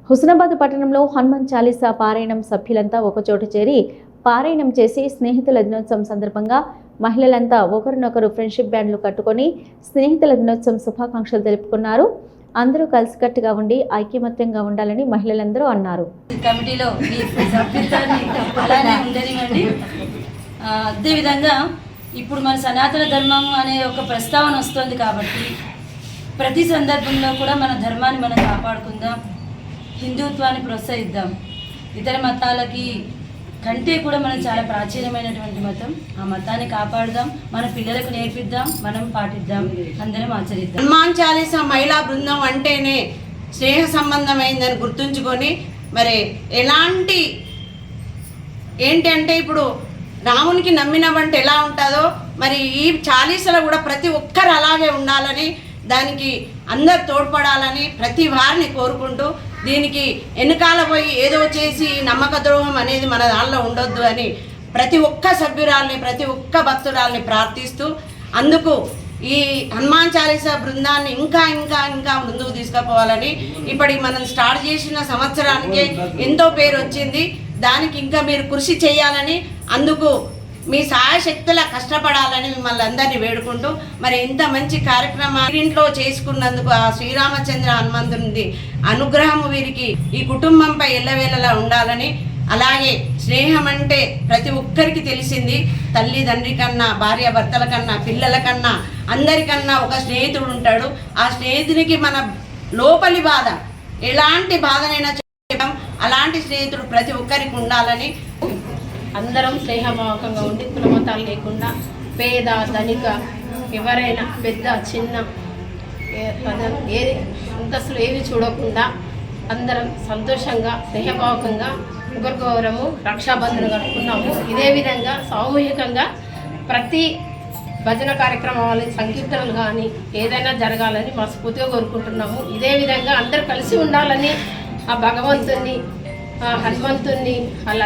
హుస్నాబాద్ పట్టణంలో హనుమాన్ చాలీసా పారాయణం సభ్యులంతా ఒకచోట చేరి పారాయణం చేసి స్నేహితుల దినోత్సవం సందర్భంగా మహిళలంతా ఒకరినొకరు ఫ్రెండ్షిప్ బ్యాండ్లు కట్టుకొని స్నేహితుల దినోత్సవం శుభాకాంక్షలు తెలుపుకున్నారు. అందరూ కలిసికట్టుగా ఉండి ఐకమత్యంగా ఉండాలని మహిళలందరూ అన్నారు. కమిటీలో అదేవిధంగా ఇప్పుడు మన సనాతన ధర్మం అనే ఒక ప్రస్తావన వస్తుంది కాబట్టి ప్రతి సందర్భంలో కూడా మన ధర్మాన్ని మనం కాపాడుకుందాం, హిందుత్వాన్ని ప్రోత్సహిద్దాం. ఇతర మతాలకి కంటే కూడా మనం చాలా ప్రాచీనమైనటువంటి మతం, ఆ మతాన్ని కాపాడుదాం, మన పిల్లలకు నేర్పిద్దాం, మనం పాటిద్దాం, అందరం ఆచరిద్దాం. హనుమాన్ చాలీసా మహిళా బృందం అంటేనే స్నేహ సంబంధమైందని గుర్తుంచుకొని మరి ఏంటంటే ఇప్పుడు రామునికి నమ్మినవంటే ఎలా ఉంటుందో మరి ఈ చాలీసాలో కూడా ప్రతి ఒక్కరు అలాగే ఉండాలని, దానికి అందరు తోడ్పడాలని ప్రతి వారిని కోరుకుంటూ దీనికి వెనకాల పోయి ఏదో చేసి నమ్మక ద్రోహం అనేది మన దానిలో ఉండొద్దు అని ప్రతి ఒక్క సభ్యురాల్ని ప్రతి ఒక్క భక్తురాల్ని ప్రార్థిస్తూ అందుకు ఈ హనుమాన్ చాలీసా బృందాన్ని ఇంకా ఇంకా ఇంకా ముందుకు తీసుకుపోవాలని ఇప్పటికి మనం స్టార్ట్ చేసిన సంవత్సరానికి ఎంతో పేరు వచ్చింది. దానికి ఇంకా మీరు కృషి చేయాలని, అందుకు మీ సహాయశక్తులా కష్టపడాలని మిమ్మల్ని అందరినీ వేడుకుంటూ మరి ఇంత మంచి కార్యక్రమం ఇంట్లో చేసుకున్నందుకు ఆ శ్రీరామచంద్ర హనుమంతుని అనుగ్రహం వీరికి ఈ కుటుంబంపై ఎల్లవేళలా ఉండాలని, అలాగే స్నేహం అంటే ప్రతి ఒక్కరికి తెలిసింది. తల్లిదండ్రి కన్నా, భార్య భర్తల కన్నా, పిల్లల కన్నా, అందరికన్నా ఒక స్నేహితుడు ఉంటాడు. ఆ స్నేహితునికి మన లోపలి బాధ ఎలాంటి బాధనైనా చెప్పడం, అలాంటి స్నేహితుడు ప్రతి ఒక్కరికి ఉండాలని అందరం స్నేహభావకంగా ఉండి కులమతాలు లేకుండా పేద ధనిక ఎవరైనా పెద్ద చిన్న ఏది అంతస్తులు ఏవి చూడకుండా అందరం సంతోషంగా స్నేహభావకంగా ఒకరికొకరము రక్షాబంధన కట్టుకున్నాము. ఇదే విధంగా సామూహికంగా ప్రతి భజన కార్యక్రమాలు, సంకీర్తనలు కానీ ఏదైనా జరగాలని మనస్ఫూర్తిగా కోరుకుంటున్నాము. ఇదే విధంగా అందరూ కలిసి ఉండాలని ఆ భగవంతుని, ఆ హనుమంతుని, అలా